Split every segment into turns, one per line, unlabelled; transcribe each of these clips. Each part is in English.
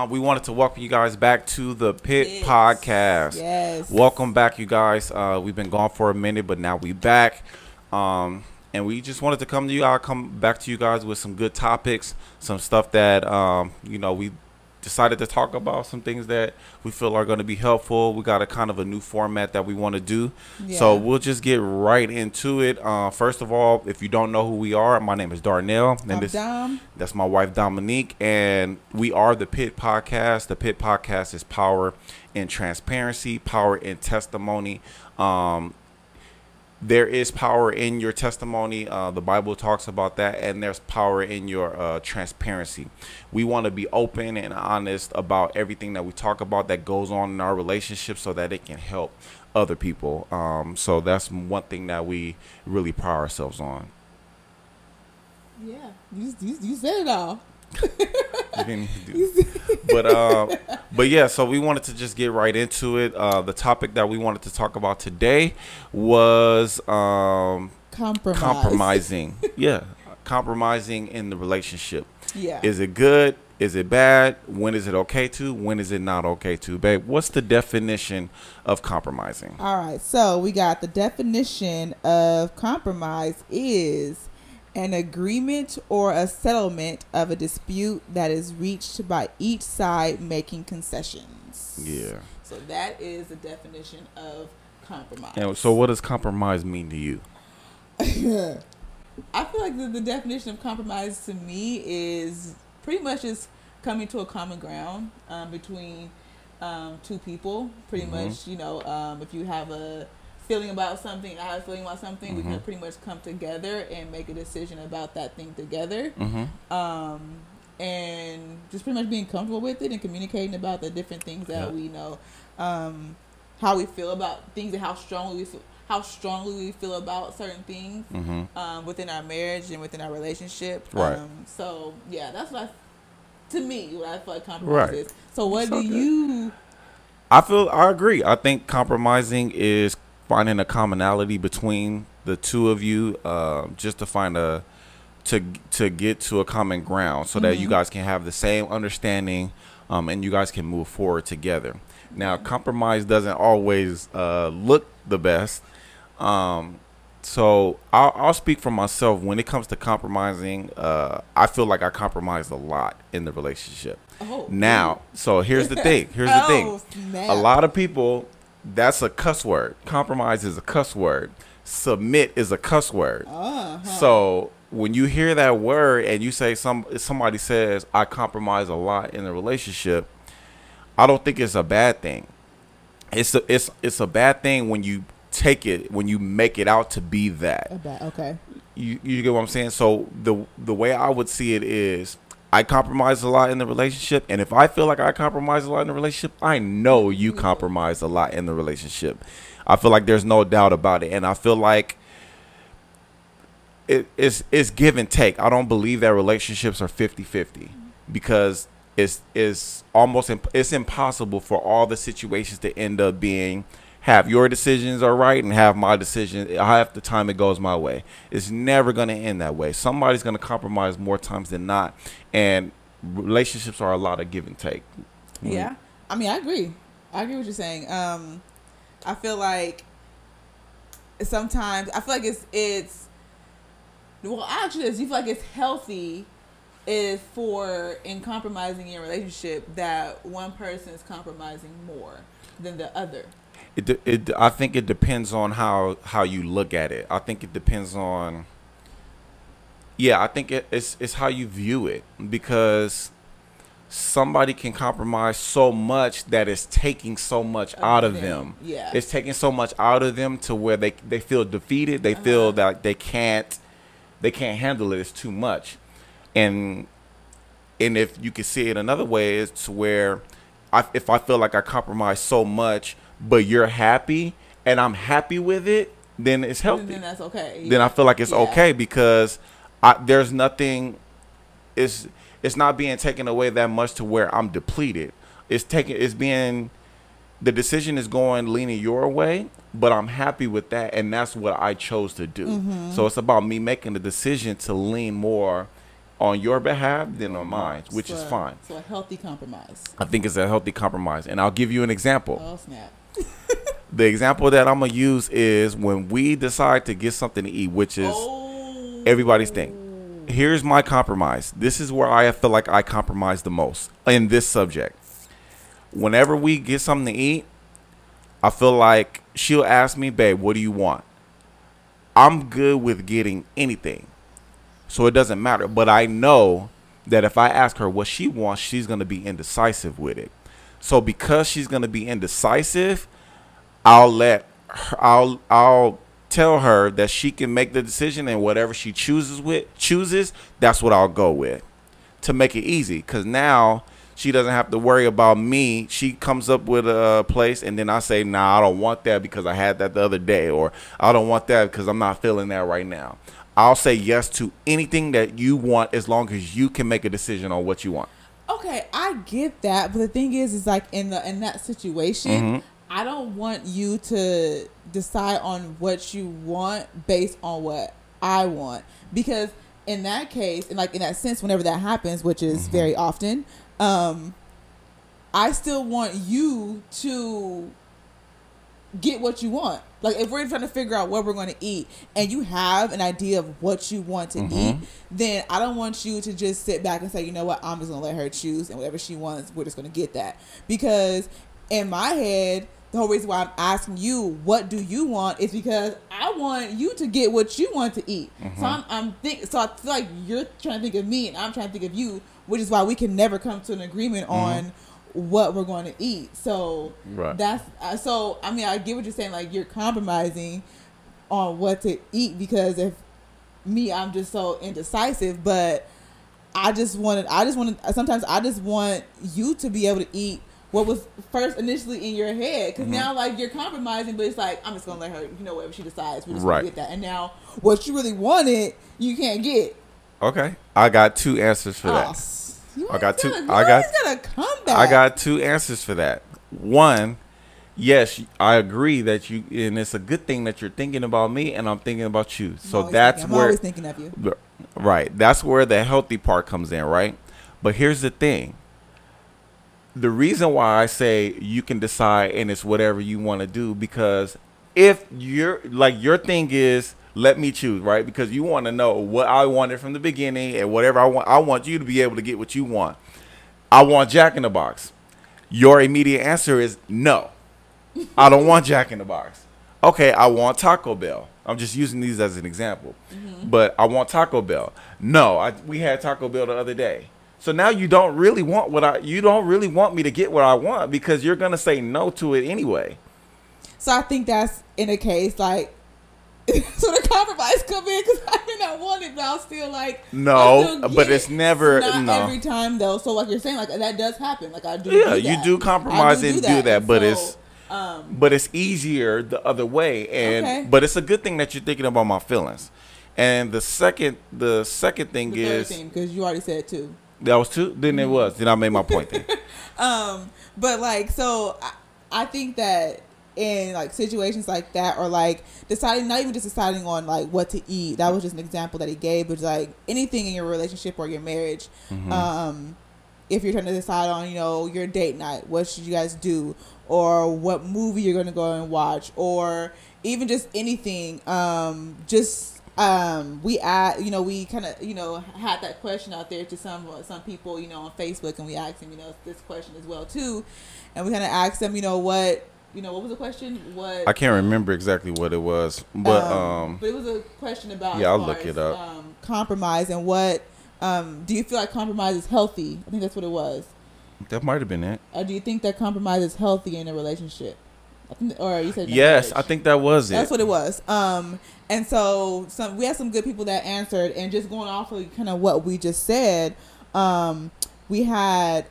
We wanted to welcome you guys back to the Pit
Yes.
Podcast.
Yes.
Welcome back, you guys. We've been gone for a minute, but now we back. And we just wanted to come back to you guys with some good topics, some stuff that, we decided to talk about, some things that we feel are going to be helpful. We got a kind of a new format that we want to do.
Yeah.
So we'll just get right into it. First of all, if you don't know who we are, my name is Darnell. And
I'm Dom.
that's my wife, Dominique. And we are the Pit Podcast. The Pit Podcast is power in transparency, power in testimony. There is power in your testimony. The Bible talks about that, and there's power in your transparency. We want to be open and honest about everything that we talk about that goes on in our relationship so that it can help other people. So that's one thing that we really pride ourselves on.
Yeah, you said it all.
But yeah, so we wanted to just get right into it. The topic that we wanted to talk about today was compromising. Yeah, compromising in the relationship.
Yeah.
Is it good? Is it bad? When is it okay to? When is it not okay to? Babe, what's the definition of compromising?
All right, so we got the definition of compromise is an agreement or a settlement of a dispute that is reached by each side making concessions.
Yeah.
So that is the definition of compromise.
And so what does compromise mean to you?
I feel like the definition of compromise to me is pretty much just coming to a common ground between two people. Pretty much, if you have a feeling about something, I have a feeling about something, we can pretty much come together and make a decision about that thing together. And just pretty much being comfortable with it and communicating about the different things that we know, how we feel about things and how strongly we feel about certain things within our marriage and within our relationship.
Right.
So yeah, that's what to me what I feel like compromise is. So what do you?
I agree. I think compromising is finding a commonality between the two of you, just to find to get to a common ground so that you guys can have the same understanding, and you guys can move forward together. Now, compromise doesn't always look the best. So I'll speak for myself. When it comes to compromising, I feel like I compromised a lot in the relationship. Now, so here's the thing.
Snap.
A lot of people, that's a cuss word. Compromise is a cuss word. Submit is a cuss word. So when you hear that word and you say somebody says, I compromise a lot in a relationship, I don't think it's a bad thing. It's a bad thing when you take it, when you make it out to be that.
Okay.
You get what I'm saying? So the way I would see it is, I compromise a lot in the relationship, and if I feel like I compromise a lot in the relationship, I know you compromise a lot in the relationship. I feel like there's no doubt about it, and I feel like it's give and take. I don't believe that relationships are 50-50 because it's impossible for all the situations to end up being have your decisions are right and have my decision half the time it goes my way. It's never going to end that way. Somebody's going to compromise more times than not, and relationships are a lot of give and take.
Yeah, I mean, I agree what you're saying. I feel like sometimes it's well, actually, you feel like it's healthy is for in compromising your relationship that one person is compromising more than the other.
I think it depends on how you look at it. I think it depends on. Yeah, I think it's how you view it, because somebody can compromise so much that it's taking so much out of them.
Yeah,
it's taking so much out of them to where they feel defeated. They feel that they can't handle it. It's too much, and if you can see it another way, it's to where if I feel like I compromise so much, but you're happy and I'm happy with it, then it's healthy.
Then that's okay.
Then I feel like it's okay because there's nothing. It's not being taken away that much to where I'm depleted. The decision is leaning your way, but I'm happy with that, and that's what I chose to do. So it's about me making the decision to lean more on your behalf than on mine, which is fine.
So a healthy compromise.
I think it's a healthy compromise. And I'll give you an example.
Oh, snap.
The example that I'm going to use is when we decide to get something to eat, which is everybody's thing. Here's my compromise. This is where I feel like I compromise the most in this subject. Whenever we get something to eat, I feel like she'll ask me, babe, what do you want? I'm good with getting anything. So it doesn't matter. But I know that if I ask her what she wants, she's going to be indecisive with it. So because she's going to be indecisive, I'll tell her that she can make the decision, and whatever she chooses, that's what I'll go with to make it easy. Because now she doesn't have to worry about me. She comes up with a place, and then I say, nah, I don't want that because I had that the other day, or I don't want that because I'm not feeling that right now. I'll say yes to anything that you want as long as you can make a decision on what you want.
Okay, I get that, but the thing is like in that situation, I don't want you to decide on what you want based on what I want, because in that case, and like in that sense, whenever that happens, which is very often, I still want you to get what you want. Like if we're trying to figure out what we're going to eat and you have an idea of what you want to eat, then I don't want you to just sit back and say, you know what, I'm just going to let her choose, and whatever she wants, we're just going to get that. Because in my head, the whole reason why I'm asking you, what do you want, is because I want you to get what you want to eat. So I feel like you're trying to think of me and I'm trying to think of you, which is why we can never come to an agreement on what we're going to eat. So that's so I mean, I get what you're saying, like you're compromising on what to eat, because if me, I'm just so indecisive, but sometimes I just want you to be able to eat what was first initially in your head, because now like you're compromising, but it's like I'm just gonna let her, you know, whatever she decides, we're just gonna get that. And now what you really wanted, you can't get.
Okay, I got two answers for that. I got two answers for that. One, yes, I agree that you, and it's a good thing that you're thinking about me and I'm thinking about you. So I'm always thinking of you. Right. That's where the healthy part comes in, right? But here's the thing. The reason why I say you can decide and it's whatever you want to do, because if you're like, your thing is, let me choose, right? Because you want to know what I wanted from the beginning, and whatever I want you to be able to get what you want. I want Jack in the Box. Your immediate answer is no. I don't want Jack in the Box. Okay, I want Taco Bell. I'm just using these as an example. But I want Taco Bell. No, we had Taco Bell the other day. So now you don't really want you don't really want me to get what I want, because you're going to say no to it anyway.
So I think that's in a case like, so the compromise come in, because I may not want it, but I'll still like
but it's never
every time though. So like you're saying, like that does happen. Like I do.
Yeah, do you do compromise and do that, but it's easier the other way, and but it's a good thing that you're thinking about my feelings. And the second thing is,
because you already said two.
That was two. Then it was. Then I made my point. Then.
But like, so I think that in like situations like that, or like deciding, not even just deciding on like what to eat, that was just an example that he gave, but like anything in your relationship or your marriage, if you're trying to decide on, you know, your date night, what should you guys do, or what movie you're going to go and watch, or even just anything, we kind of, you know, had that question out there to some people, you know, on Facebook, and we asked them, you know, this question as well too, and we kind of asked them, what was the question?
I can't remember exactly what it was, but
it was a question about,
I'll look it up.
Compromise, and what do you feel like compromise is healthy? I think that's what it was.
That might have been it.
Do you think that compromise is healthy in a relationship? Or you said
yes, I think that was it.
That's what it was. And so we had some good people that answered, and just going off of kind of what we just said, we had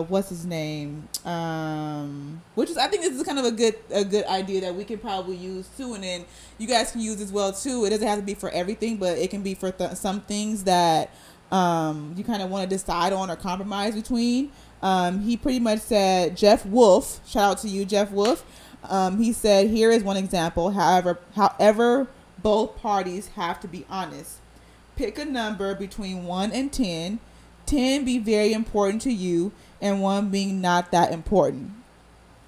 what's his name, which is, I think this is kind of a good idea that we can probably use too, and then you guys can use as well too. It doesn't have to be for everything, but it can be for some things that you kind of want to decide on or compromise between. He pretty much said, Jeff Wolf, shout out to you, Jeff Wolf. He said, here is one example. However, both parties have to be honest. Pick a number between 1 and 10. 10 be very important to you, and 1 being not that important.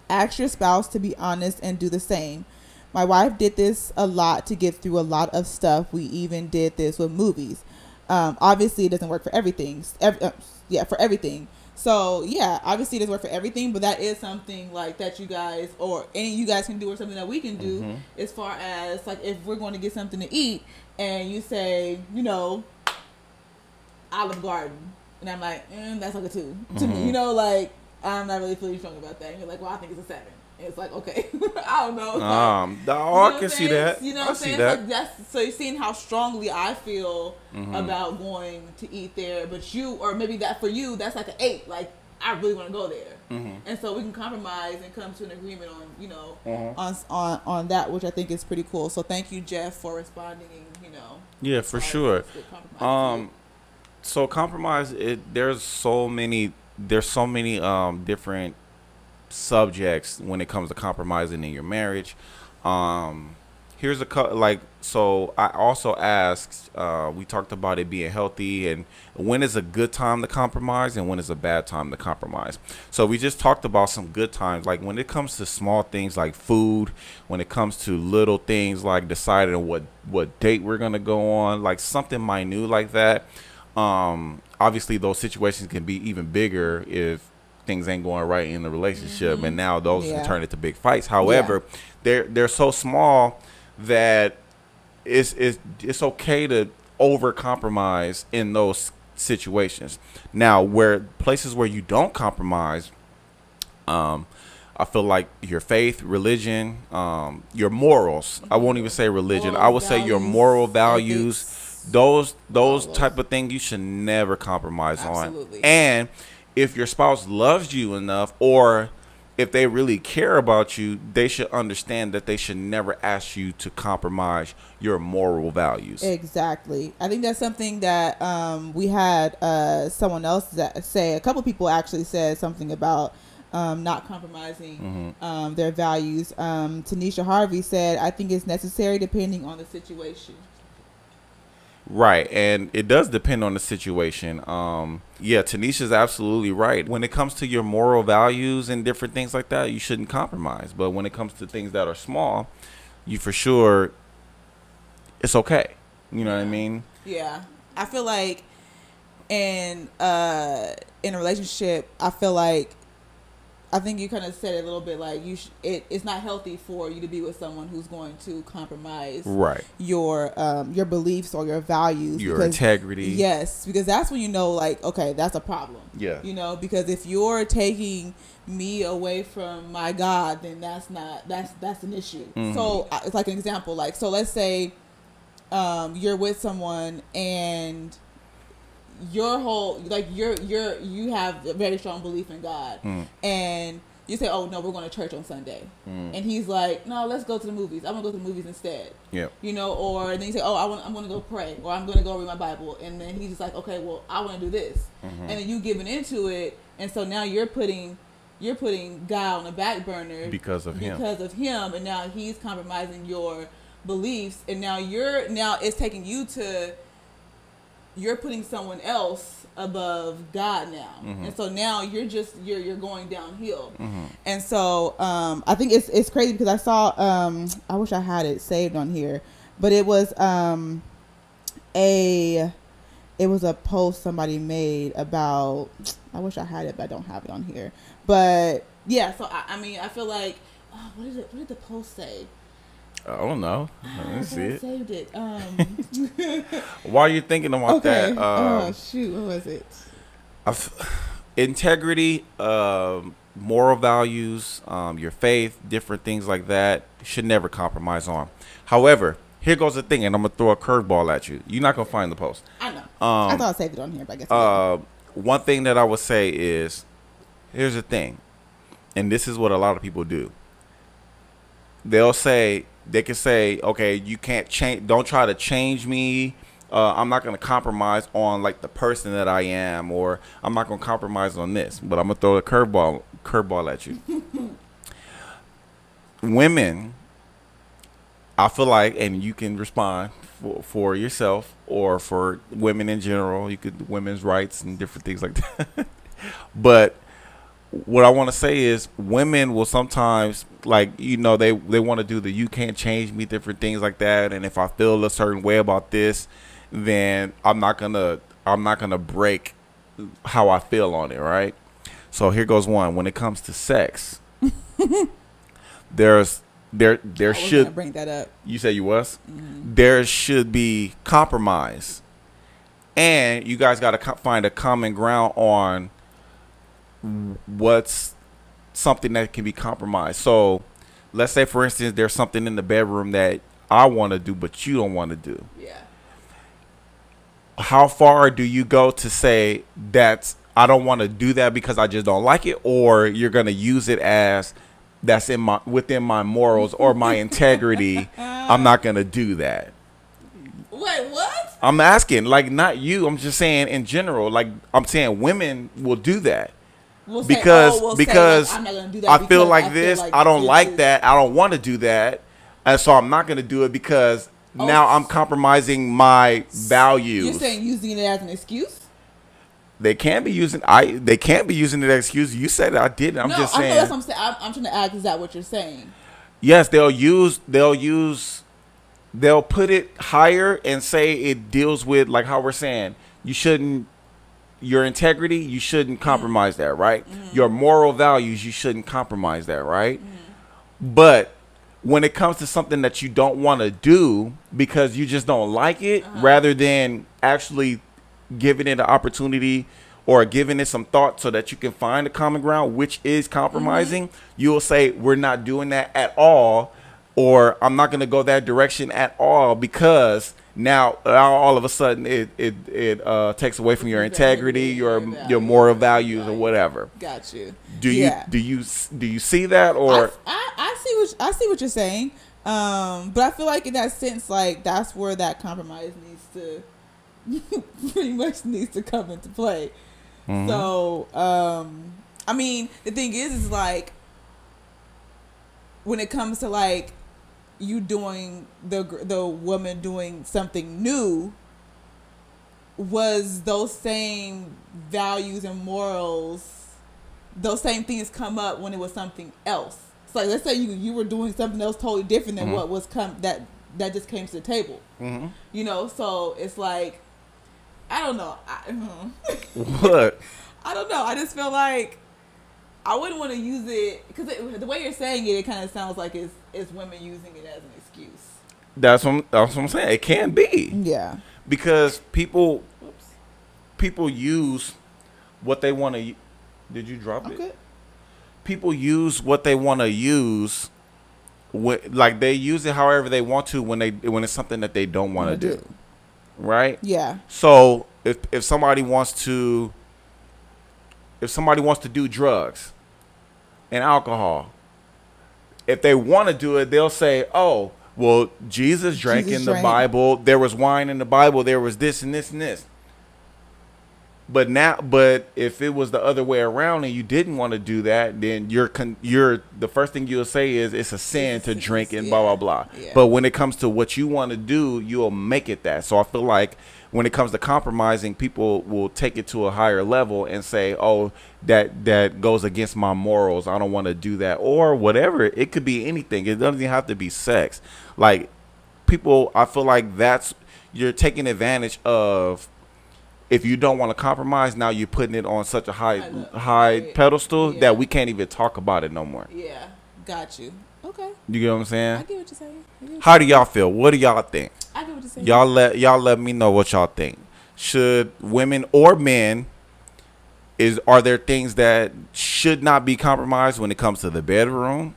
Ask your spouse to be honest and do the same. My wife did this a lot to get through a lot of stuff. We even did this with movies. Obviously, it doesn't work for everything. For everything. So, yeah, obviously it doesn't work for everything, but that is something like that you guys, or any of you guys can do, or something that we can do, as far as, like, if we're going to get something to eat, and you say, you know, Olive Garden, and I'm like, that's like a 2 to me, you know, like, I'm not really feeling strong about that, and you're like, well, I think it's a 7. And it's like, okay, I don't know. Like,
I can see that.
You know what I'm saying? Like, so you're seeing how strongly I feel about going to eat there, but you, or maybe that for you, that's like an 8. Like, I really want to go there, and so we can compromise and come to an agreement on, you know, on that, which I think is pretty cool. So thank you, Jeff, for responding. And, you know,
yeah, for sure. So compromise. There's so many different subjects when it comes to compromising in your marriage. Here's so I also asked, we talked about it being healthy and when is a good time to compromise and when is a bad time to compromise. So we just talked about some good times, like when it comes to small things like food, when it comes to little things like deciding what date we're gonna go on, like something minute like that. Obviously those situations can be even bigger if things ain't going right in the relationship, and now those can turn into big fights. However, they're so small that it's okay to over compromise in those situations. Now, where places where you don't compromise, I feel like your faith, religion, your morals. I won't even say religion. I would say your moral values. Those type of things you should never compromise on. And if your spouse loves you enough, or if they really care about you, they should understand that they should never ask you to compromise your moral values. Exactly.
I think that's something that we had someone else say. A couple people actually said something about not compromising their values. Tanisha Harvey said, I think it's necessary depending on the situation.
Right, and it does depend on the situation. Yeah, Tanisha's absolutely right. When it comes to your moral values and different things like that, you shouldn't compromise. But when it comes to things that are small, you for sure, it's okay. You know what I mean?
Yeah, I feel like in a relationship, I think you kind of said it a little bit, like it's not healthy for you to be with someone who's going to compromise your beliefs or your values,
your integrity.
Yes, because that's when you know, like, okay, that's a problem.
Yeah,
you know, because if you're taking me away from my God, then that's an issue. So it's like an example, like, so let's say you're with someone and your whole, like, you have a very strong belief in God, and you say, oh no, we're going to church on Sunday, and he's like, no, let's go to the movies. I'm gonna go to the movies instead. Yeah, you know, or then you say, oh, I'm gonna go pray, or I'm gonna go read my Bible, and then he's just like, okay, well, I want to do this, and then you giving into it, and so now you're putting God on the back burner because of him, and now he's compromising your beliefs, and now it's taking you to, you're putting someone else above God now, and so now you're going downhill, and so I think it's crazy because I saw I wish I had it saved on here, but it was a post somebody made about, I wish I had it but I don't have it on here, but yeah, so I mean I feel like, what did the post say?
I don't know. Let me see it.
Saved it.
While you're thinking about that,
shoot, what was it?
Integrity, moral values, your faith, different things like that, should never compromise on. However, here goes the thing, and I'm gonna throw a curveball at you. You're not gonna find the post.
I know. I thought I saved it on here, but I guess.
One thing that I would say is, here's the thing, and this is what a lot of people do. They can say, okay, you can't change. Don't try to change me. I'm not going to compromise on like the person that I am, or I'm not going to compromise on this. But I'm going to throw a curveball at you. Women, I feel like, and you can respond for yourself or for women in general. You could women's rights and different things like that. But what I want to say is, women will sometimes, like, they want to do the "you can't change me" different things like that. And if I feel a certain way about this, then I'm not gonna break how I feel on it, right? So here goes one. When it comes to sex, there should
bring that up.
You say you was? Mm-hmm. There should be compromise, and you guys got to find a common ground on what's something that can be compromised. So let's say, for instance, there's something in the bedroom that I want to do but you don't want to do.
Yeah.
How far do you go to say that I don't want to do that because I just don't like it, or you're going to use it as that's within my morals or my integrity? I'm not going to do that.
Wait, what?
I'm asking, like, not you. I'm just saying in general. Like, I'm saying women will do that. Because I'm not gonna do that, I feel like this. I don't like that. I don't want to do that, and so I'm not going to do it because now I'm compromising my values.
You're saying using it as an excuse?
They can't be using it as excuse. You said it, I didn't. I'm just saying.
I know that's what I'm saying. I'm trying to ask, is that what you're saying?
Yes, they'll put it higher and say it deals with, like how we're saying, your integrity, you shouldn't compromise that, right? Mm-hmm. Your moral values, you shouldn't compromise that, right? Mm-hmm. But when it comes to something that you don't want to do because you just don't like it, rather than actually giving it an opportunity or giving it some thought so that you can find a common ground, which is compromising, you'll say, we're not doing that at all, or I'm not going to go that direction at all, because now all of a sudden it takes away from your integrity, your moral values, or whatever.
Got you.
Do you see that? Or
I see what you're saying, but I feel like in that sense, like, that's where that compromise needs to pretty much needs to come into play. Mm-hmm. So I mean, the thing is like, when it comes to like you doing the woman doing something new, was those same values and morals, those same things come up when it was something else? So like, let's say you were doing something else totally different than what was that just came to the table. Mm-hmm. So it's like, I don't know.
What?
I don't know. I just feel like I wouldn't want to use it, because the way you're saying it kind of sounds like it's women using it as an excuse.
That's what I'm saying. It can be.
Yeah.
Because people use what they want to. Did you drop it? People use what they want to use. Like, they use it however they want to when it's something that they don't want to do. Right?
Yeah.
So if somebody wants to do drugs and alcohol, if they want to do it, they'll say, "Oh, well, Jesus drank in the Bible. There was wine in the Bible. There was this and this and this." But if it was the other way around and you didn't want to do that, then you're the first thing you'll say is it's a sin to drink and blah blah blah. Yeah. But when it comes to what you want to do, you'll make it that. So I feel like when it comes to compromising, people will take it to a higher level and say, "Oh, that goes against my morals. I don't want to do that," or whatever. It could be anything. It doesn't even have to be sex. Like, people, I feel like you're taking advantage of. If you don't want to compromise, now you're putting it on such a high pedestal that we can't even talk about it no more.
Yeah, got you. Okay.
You get what I'm saying?
I get what you're saying.
How do y'all feel? What do y'all think?
I get what you're saying.
Y'all let me know what y'all think. Should women or men, are there things that should not be compromised when it comes to the bedroom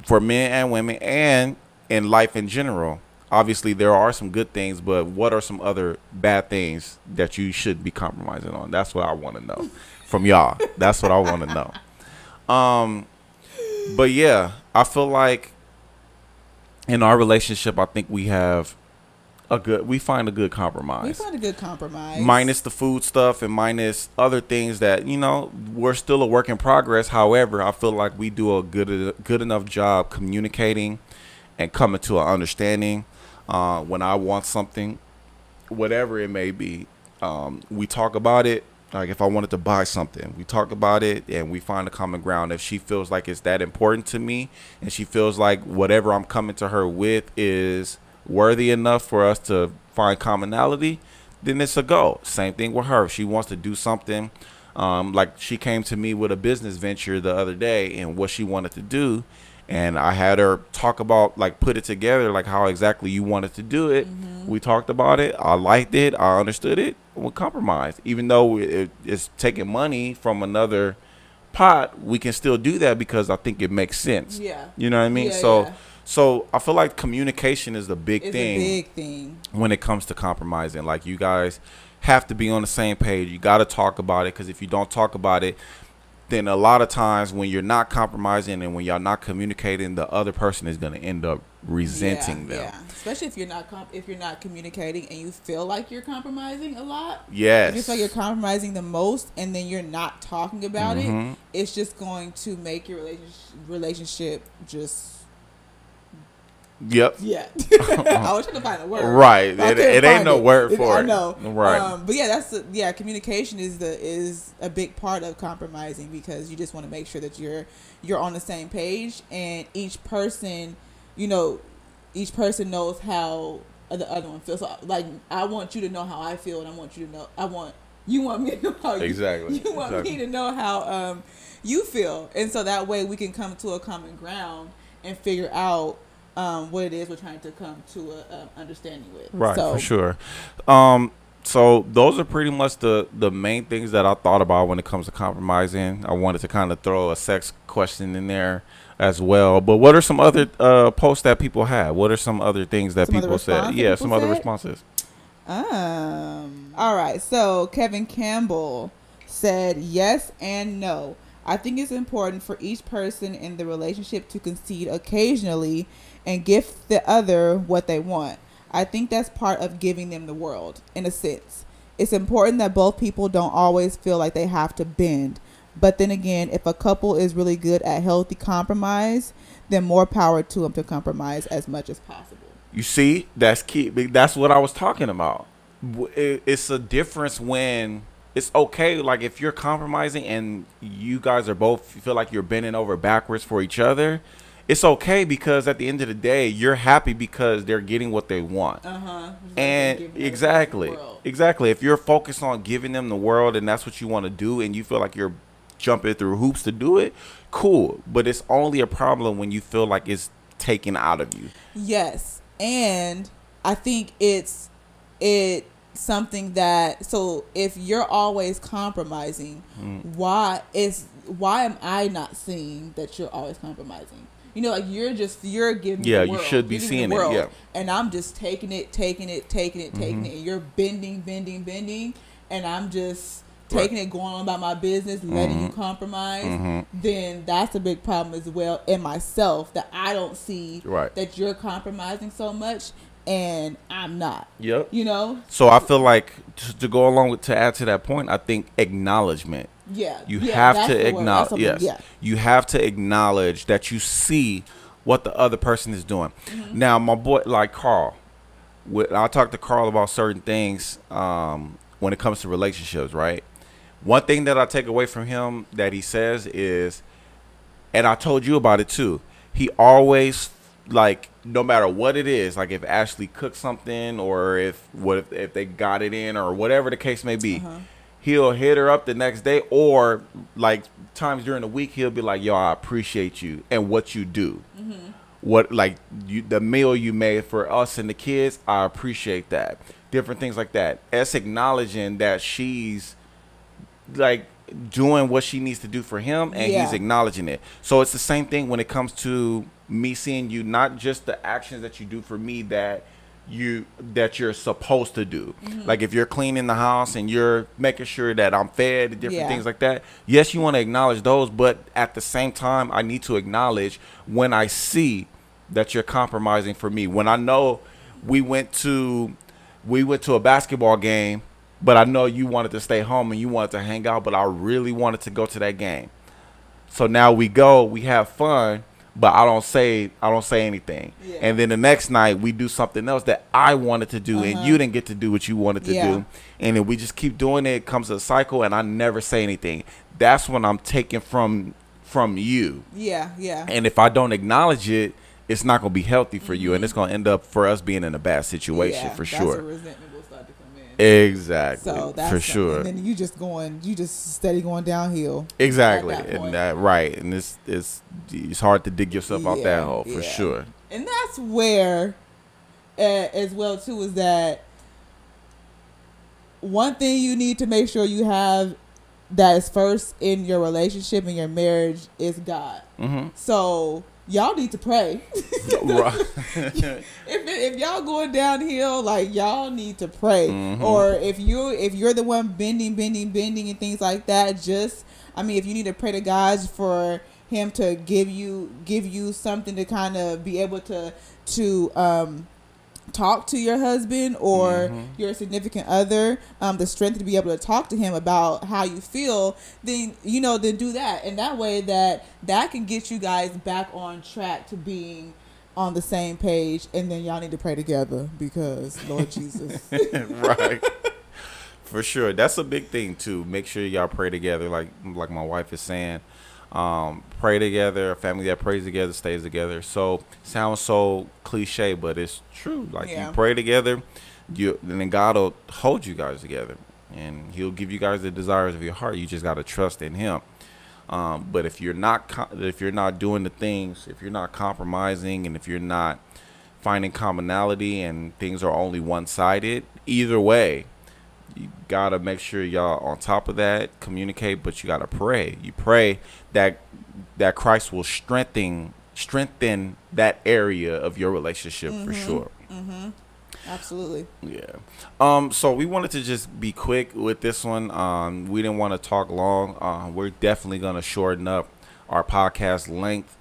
for men and women, and in life in general? Obviously, there are some good things, but what are some other bad things that you should be compromising on? That's what I want to know from y'all. That's what I want to know. But yeah, I feel like in our relationship, I think we find a good compromise.
We find a good compromise.
Minus the food stuff and minus other things that, we're still a work in progress. However, I feel like we do a good enough job communicating and coming to an understanding. When I want something, whatever it may be, we talk about it. Like if I wanted to buy something, we talk about it and we find a common ground. If she feels like it's that important to me and she feels like whatever I'm coming to her with is worthy enough for us to find commonality, then it's a go. Same thing with her. If she wants to do something, like she came to me with a business venture the other day and what she wanted to do. And I had her talk about, like, put it together, like how exactly you wanted to do it. We talked about it. I liked it. I understood it. We'll compromise. Even though it's taking money from another pot, we can still do that because I think it makes sense.
Yeah.
You know what I mean? So I feel like communication is the big thing.
It's a big thing
when it comes to compromising. Like, you guys have to be on the same page. You got to talk about it, because if you don't talk about it, then a lot of times when you're not compromising and when y'all not communicating, the other person is going to end up resenting them.
Yeah, especially if you're not communicating and you feel like you're compromising a lot.
Yes.
If you feel like you're compromising the most and then you're not talking about it, it's just going to make your relationship just...
Yep.
Yeah. I was trying to find a word.
Right. It ain't no word for it.
I know.
Right.
But yeah, communication is a big part of compromising, because you just want to make sure that you're on the same page, and each person knows how the other one feels. So, like, I want you to know how I feel, and you want me to know how you want me to know how you feel, and so that way we can come to a common ground and figure out what it is we're trying to come to a understanding with.
Right, for sure. So those are pretty much the main things that I thought about when it comes to compromising. I wanted to kind of throw a sex question in there as well. But what are some other posts that people have? What are some other things that people said? Yeah, some other responses.
All right. So Kevin Campbell said yes and no. I think it's important for each person in the relationship to concede occasionally and give the other what they want. I think that's part of giving them the world, in a sense. It's important that both people don't always feel like they have to bend. But then again, if a couple is really good at healthy compromise, then more power to them to compromise as much as possible.
You see, that's key. That's what I was talking about. It's a difference when it's okay. Like, if you're compromising and you guys are both feel like you're bending over backwards for each other, it's okay, because at the end of the day, you're happy because they're getting what they want. And exactly. If you're focused on giving them the world and that's what you want to do, and you feel like you're jumping through hoops to do it, cool. But it's only a problem when you feel like it's taken out of you.
Yes. And I think it's something that, so if you're always compromising, why am I not seeing that you're always compromising? You know, like, you're giving the world.
You should be seeing it. Yeah.
And I'm just taking it, and you're bending, and I'm just taking it, going on about my business, letting you compromise. Then that's a big problem as well in myself, that I don't see that you're compromising so much and I'm not. Yep. You know?
So I feel like, to go along with, to add to that point, I think acknowledgement.
Yeah.
You have to acknowledge. Yes. Yeah. You have to acknowledge that you see what the other person is doing. Now, my boy, like Carl, I talk to Carl about certain things when it comes to relationships, right? One thing that I take away from him that he says is, and I told you about it too, he always, like, no matter what it is, like if Ashley cooked something, or if they got it in, or whatever the case may be, he'll hit her up the next day, or like times during the week, he'll be like, yo, I appreciate you and what you do. What, like, the meal you made for us and the kids, I appreciate that. Different things like that. It's acknowledging that she's like doing what she needs to do for him, and he's acknowledging it. So it's the same thing when it comes to me seeing you, not just the actions that you do for me that you're supposed to do. Like, if you're cleaning the house and you're making sure that I'm fed, different things like that, yes, you want to acknowledge those, but at the same time, I need to acknowledge when I see that you're compromising for me. When I know we went to a basketball game, but I know you wanted to stay home and you wanted to hang out, but I really wanted to go to that game. So now we go, we have fun, but I don't say anything.
Yeah.
And then the next night we do something else that I wanted to do, and you didn't get to do what you wanted to do. And then we just keep doing it. It comes a cycle, and I never say anything. That's when I'm taking from you.
Yeah, yeah.
And if I don't acknowledge it, it's not going to be healthy for you, and it's going to end up for us being in a bad situation for sure.
That's where resentment will start to come in.
Exactly. So that's for sure.
And then you just steady going downhill.
Exactly. And that right. And it's hard to dig yourself out that hole for sure.
And that's where as well too is that one thing you need to make sure you have that is first in your relationship and your marriage is God. Mm-hmm. So y'all need to pray. Right. if y'all going downhill, like y'all need to pray. Mm-hmm. Or if you're the one bending and things like that, if you need to pray to God for him to give you something to kind of be able to talk to your husband or your significant other, the strength to be able to talk to him about how you feel, then do that. And that way that can get you guys back on track to being on the same page. And then y'all need to pray together because Lord Jesus.
Right. For sure. That's a big thing too. Make sure y'all pray together. Like my wife is saying, pray together. A family that prays together stays together. So sounds so cliche, but it's true. Like you pray together, and then God will hold you guys together, and He'll give you guys the desires of your heart. You just got to trust in Him. But if you're not doing the things, if you're not compromising, and if you're not finding commonality, and things are only one-sided, either way, you gotta make sure y'all on top of that, communicate, but you gotta pray. You pray that Christ will strengthen that area of your relationship for sure. Mm-hmm.
Absolutely.
Yeah. So we wanted to just be quick with this one. We didn't want to talk long. We're definitely gonna shorten up our podcast length.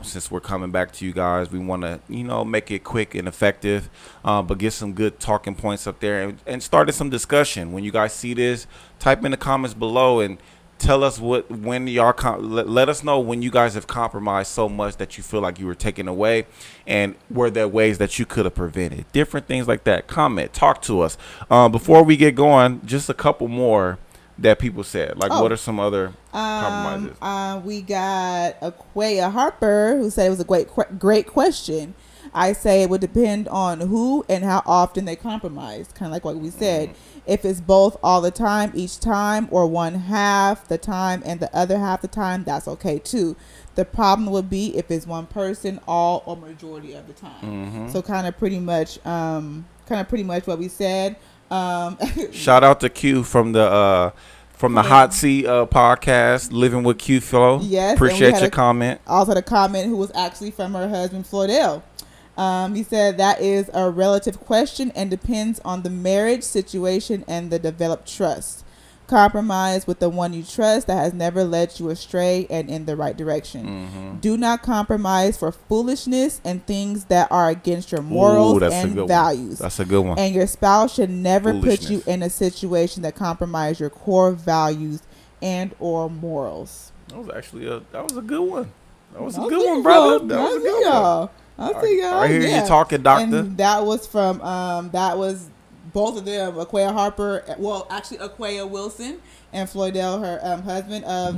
Since we're coming back to you guys, we want to make it quick and effective, but get some good talking points up there and started some discussion. When you guys see this, type in the comments below and tell us when y'all let us know when you guys have compromised so much that you feel like you were taken away, and were there ways that you could have prevented different things like that. Comment, talk to us. Before we get going, just a couple more that people said. Like, what are some other compromises?
We got Aquia Harper who said it was a great question. I say it would depend on who and how often they compromise. Kind of like what we said. If it's both all the time, each time, or one half the time and the other half the time, that's okay too. The problem would be if it's one person all or majority of the time. So kind of pretty much what we said.
Shout out to Q from the Hot Seat podcast, Living with Q Flow.
Yes,
appreciate your comment.
Also, the comment who was actually from her husband Floydell. He said that is a relative question and depends on the marriage situation and the developed trust. Compromise with the one you trust that has never led you astray and in the right direction. Do not compromise for foolishness and things that are against your morals and values.
That's a good one.
And your spouse should never put you in a situation that compromise your core values and or morals.
That was actually a good one. That was a good one, brother. That was a good one. I hear you talking, doctor.
And that was from that was both of them, Aquia Harper, actually Aquia Wilson and Floydell, her husband of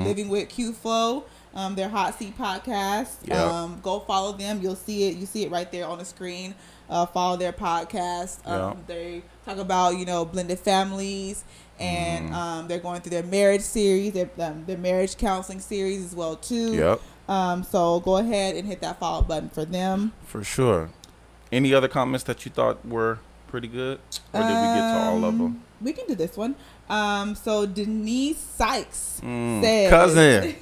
Living with Q Flow, their Hot Seat podcast.
Yep.
Go follow them. You'll see it. You see it right there on the screen. Follow their podcast. They talk about blended families, and they're going through their marriage series, their marriage counseling series as well too.
Yep.
So go ahead and hit that follow button for them.
For sure. Any other comments that you thought were pretty good, or did we get to all of them?
We can do this one. So Denise Sykes said,
cousin,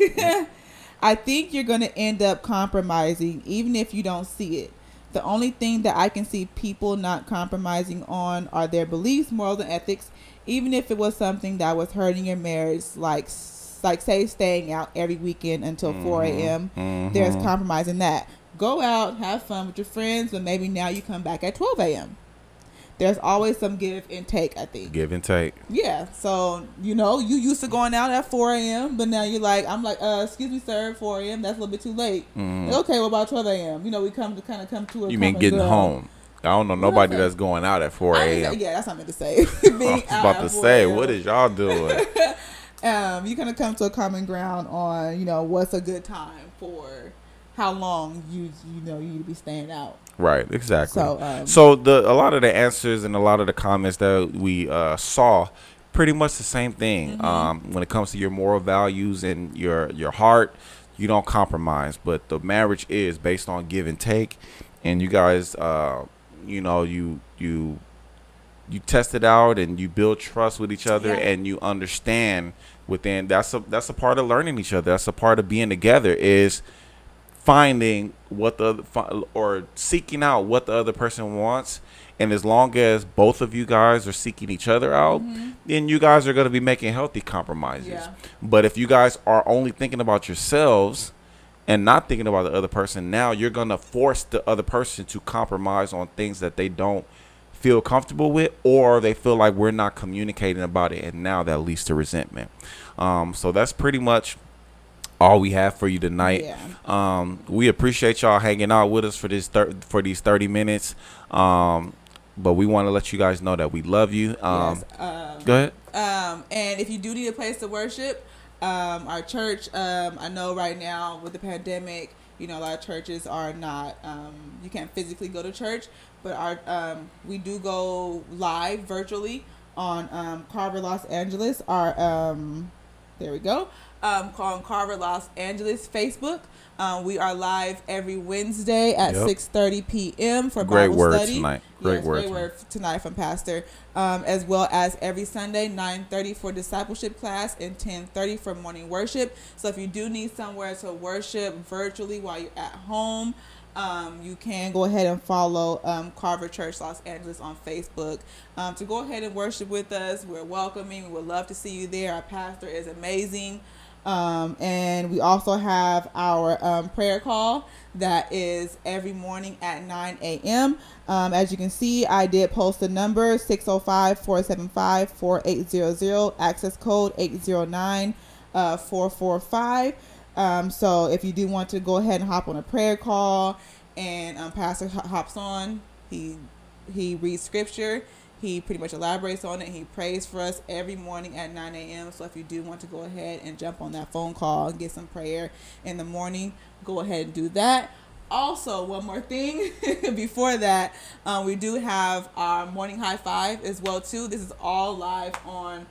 I think you're going to end up compromising even if you don't see it. The only thing that I can see people not compromising on are their beliefs, morals, and ethics, even if it was something that was hurting your marriage, like say staying out every weekend until 4 a.m. There's compromise in that. Go out, have fun with your friends, but maybe now you come back at 12 a.m. there's always some give and take, I think.
Give and take.
Yeah. So, you used to going out at 4 a.m., but now you're like, I'm like, excuse me, sir, 4 a.m., that's a little bit too late. Like, okay, what about 12 a.m.? We come to a
You mean getting home. I don't know nobody that's going out at 4 a.m.
Yeah, that's what I meant to say.
I was about to say, what is y'all doing?
You kind of come to a common ground on, what's a good time for how long you need to be staying out.
Right, exactly.
So,
a lot of the answers and a lot of the comments that we saw, pretty much the same thing. When it comes to your moral values and your heart, you don't compromise. But the marriage is based on give and take, and you guys, you test it out and you build trust with each other, and you understand within. That's a part of learning each other. That's a part of being together, is finding or seeking out what the other person wants. And as long as both of you guys are seeking each other out, then you guys are going to be making healthy compromises. But if you guys are only thinking about yourselves and not thinking about the other person, now you're going to force the other person to compromise on things that they don't feel comfortable with, or they feel like we're not communicating about it, and now that leads to resentment. So that's pretty much all we have for you tonight. We appreciate y'all hanging out with us for these 30 minutes. But we want to let you guys know that we love you. Go ahead.
And if you do need a place to worship, our church, I know right now with the pandemic, a lot of churches are not, you can't physically go to church, but we do go live virtually on Carver, Los Angeles. There we go. On Carver, Los Angeles Facebook. We are live every Wednesday at 6:30 p.m. for Bible study. Great word tonight from Pastor. As well as every Sunday, 9:30 for discipleship class and 10:30 for morning worship. So if you do need somewhere to worship virtually while you're at home, you can go ahead and follow Carver Church Los Angeles on Facebook to go ahead and worship with us. We're welcoming. We would love to see you there. Our pastor is amazing. And we also have our prayer call that is every morning at 9 a.m. As you can see, I did post the number 605-475-4800, access code 809-445. So if you do want to go ahead and hop on a prayer call, and Pastor hops on, he reads scripture. He pretty much elaborates on it. He prays for us every morning at 9 a.m. So if you do want to go ahead and jump on that phone call and get some prayer in the morning, go ahead and do that. Also, one more thing before that, we do have our morning high five as well too. This is all live on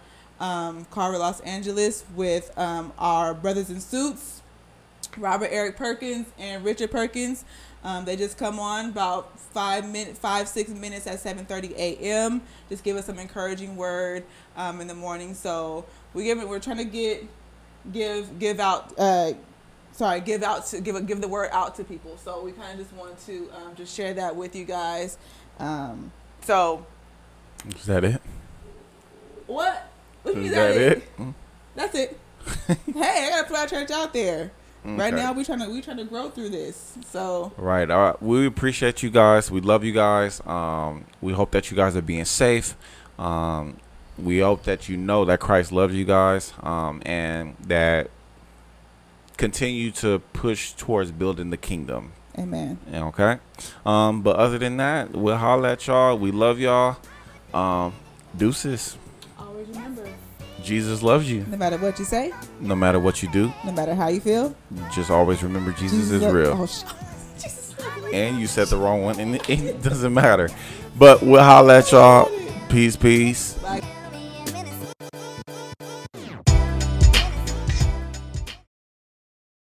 Carver, Los Angeles with our brothers in suits, Robert Eric Perkins and Richard Perkins. They just come on about 6 minutes at 7:30 a.m. Just give us some encouraging word in the morning. So we're trying to give the word out to people. So we kind of just want to just share that with you guys. So
is that it?
What?
Is that it?
That's it. Hey, I gotta put our church out there.
Okay.
Right now, we trying to grow through this. So
right, all right. We appreciate you guys. We love you guys. We hope that you guys are being safe. We hope that you know that Christ loves you guys, and that continue to push towards building the kingdom.
Amen.
Okay. But other than that, we'll holler at y'all. We love y'all. Deuces.
Always remember,
Jesus loves you.
no matter what you say,
No matter what you do,
no matter how you feel.
just always remember Jesus is real.
Jesus.
And you said the wrong one, and it doesn't matter. But we'll holler at y'all. Peace, peace.
Bye.